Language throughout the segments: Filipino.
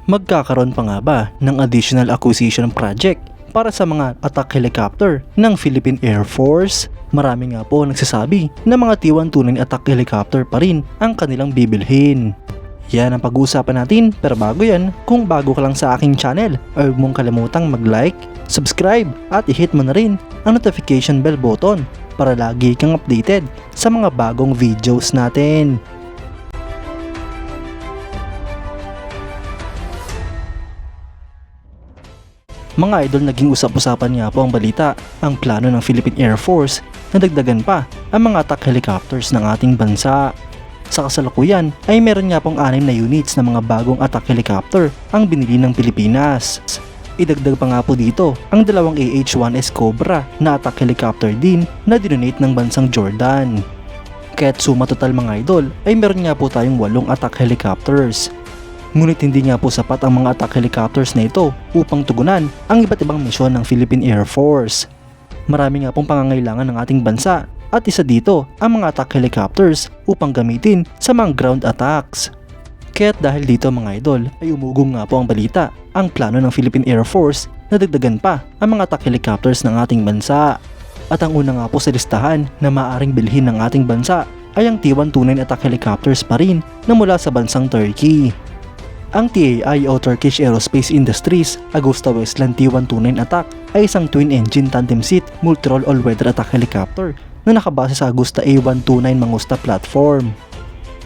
Magkakaroon pa nga ba ng additional acquisition project para sa mga attack helicopter ng Philippine Air Force? Marami nga po nagsasabi na mga T-129 attack helicopter pa rin ang kanilang bibilhin. Yan ang pag-uusapan natin, pero bago yan, kung bago ka lang sa aking channel, huwag mong kalimutang mag-like, subscribe at i-hit mo na rin ang notification bell button para lagi kang updated sa mga bagong videos natin. Mga idol, naging usap-usapan nga po ang balita, ang plano ng Philippine Air Force na dagdagan pa ang mga attack helicopters ng ating bansa. Sa kasalukuyan ay meron nga pong 6 na units ng mga bagong attack helicopter ang binili ng Pilipinas. Idagdag pa nga po dito ang 2 AH-1S Cobra na attack helicopter din na dinonate ng bansang Jordan. Kaya't suma total mga idol ay meron nga po tayong 8 attack helicopters. Ngunit hindi nga po sapat ang mga attack helicopters na ito upang tugunan ang iba't ibang misyon ng Philippine Air Force. Marami nga pong pangangailangan ng ating bansa at isa dito ang mga attack helicopters upang gamitin sa mga ground attacks. Kaya't dahil dito mga idol ay umugong nga po ang balita, ang plano ng Philippine Air Force na dagdagan pa ang mga attack helicopters ng ating bansa. At ang una nga po sa listahan na maaaring bilhin ng ating bansa ay ang T-129 attack helicopters pa rin na mula sa bansang Turkey. Ang TAI o Turkish Aerospace Industries Agusta-Westland T-129 attack ay isang twin-engine tandem-seat multi-role all-weather attack helicopter na nakabase sa Agusta A129 Mangusta platform.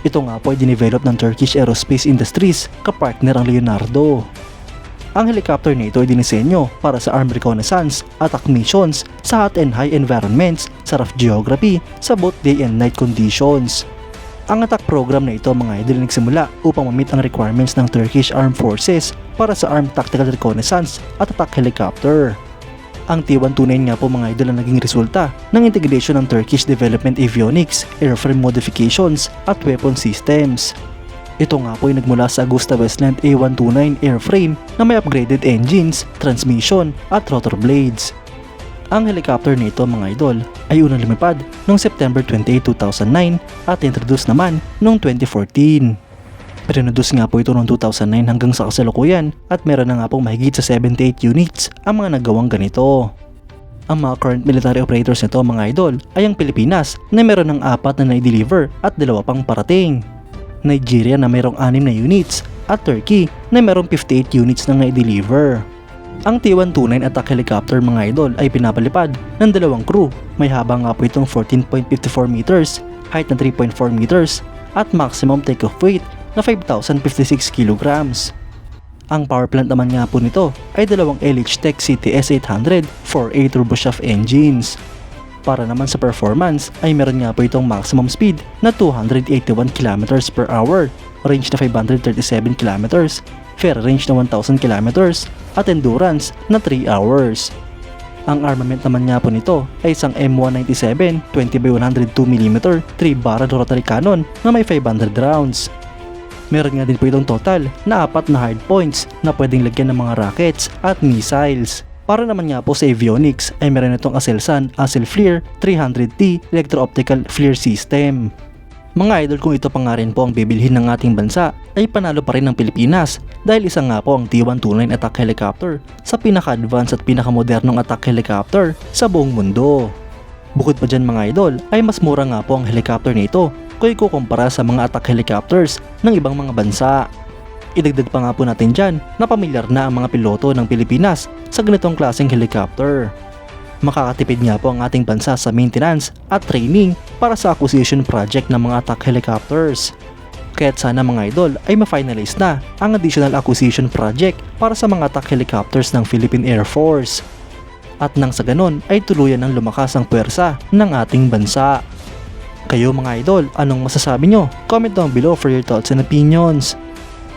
Ito nga po ay dinevelop ng Turkish Aerospace Industries kapartner ang Leonardo. Ang helicopter na ito ay dinisenyo para sa armed reconnaissance, attack missions sa hot and high environments sa rough geography sa both day and night conditions. Ang attack program na ito mga idol nagsimula upang ma-meet ang requirements ng Turkish Armed Forces para sa Armed Tactical Reconnaissance at Attack Helicopter. Ang T-129 nga po mga idol ang naging resulta ng integration ng Turkish Development Avionics, Airframe Modifications at Weapon Systems. Ito nga po ay nagmula sa Agusta-Westland A129 airframe na may upgraded engines, transmission at rotor blades. Ang helicopter nito mga idol ay unang lumipad noong September 28, 2009 at introduce naman noong 2014. Pinoduce nga po ito noong 2009 hanggang sa kasalukuyan at meron na nga pong mahigit sa 78 units ang mga nagawang ganito. Ang mga current military operators nito mga idol ay ang Pilipinas na meron ng 4 na na-deliver at 2 pang parating. Nigeria na mayroong 6 na units at Turkey na mayroong 58 units na na-deliver. Ang T-129 attack helicopter mga idol ay pinapalipad ng 2 crew. May haba nga po itong 14.54 meters, height na 3.4 meters at maximum takeoff weight na 5,056 kilograms. Ang power plant naman nga po nito ay 2 LH-Tech CTS-800 4A turboshaft engines. Para naman sa performance ay meron nga po itong maximum speed na 281 km per hour, range na 537 km, fair range na 1,000 km at endurance na 3 hours. Ang armament naman nga po nito ay isang M197 20x102mm 3-barrel rotary cannon na may 500 rounds. Meron nga din po itong total na 4 na hardpoints na pwedeng lagyan ng mga rockets at missiles. Para naman nga po sa avionics ay meron itong Aselsan Aselflare 300T electro-optical flare system. Mga idol, kung ito pa nga rin po ang bibilhin ng ating bansa ay panalo pa rin ng Pilipinas dahil isa nga po ang T-129 attack helicopter sa pinaka-advanced at pinaka-modernong attack helicopter sa buong mundo. Bukod pa dyan mga idol ay mas mura nga po ang helicopter nito kung ikukumpara sa mga attack helicopters ng ibang mga bansa. Idagdag pa nga po natin dyan na pamilyar na ang mga piloto ng Pilipinas sa ganitong klaseng helicopter. Makakatipid nga po ang ating bansa sa maintenance at training para sa acquisition project ng mga attack helicopters. Kaya't sana mga idol ay ma-finalize na ang additional acquisition project para sa mga attack helicopters ng Philippine Air Force. At nang sa ganon ay tuluyan ng lumakas ang puwersa ng ating bansa. Kayo mga idol, anong masasabi nyo? Comment down below for your thoughts and opinions.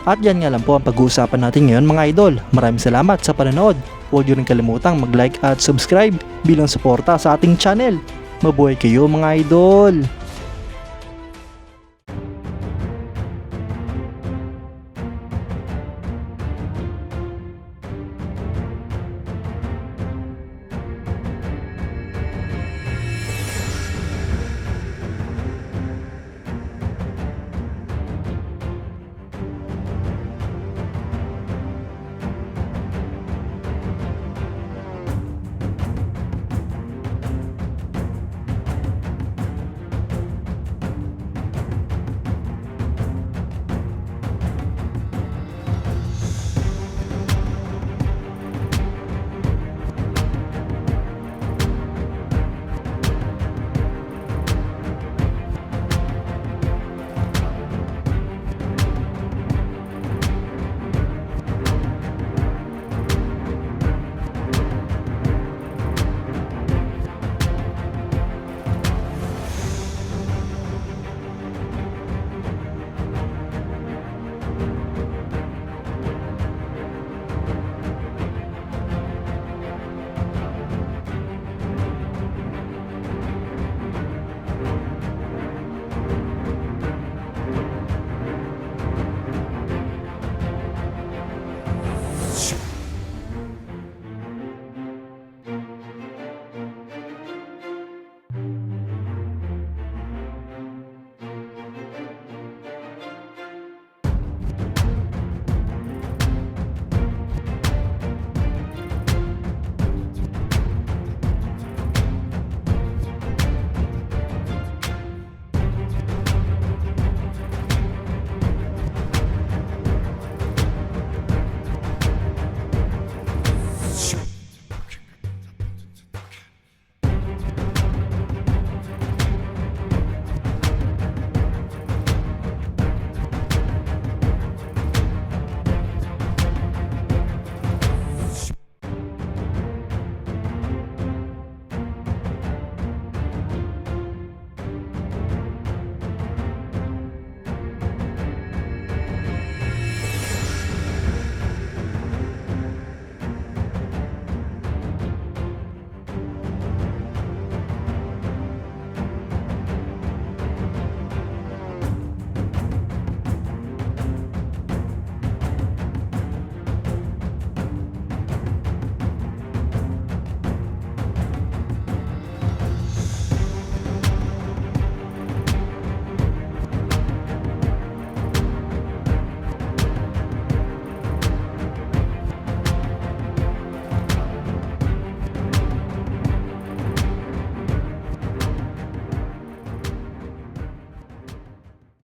At yan nga lang po ang pag-uusapan natin ngayon mga idol. Maraming salamat sa panonood. Huwag nyo rin kalimutang mag-like at subscribe bilang suporta sa ating channel. Mabuhay kayo mga idol!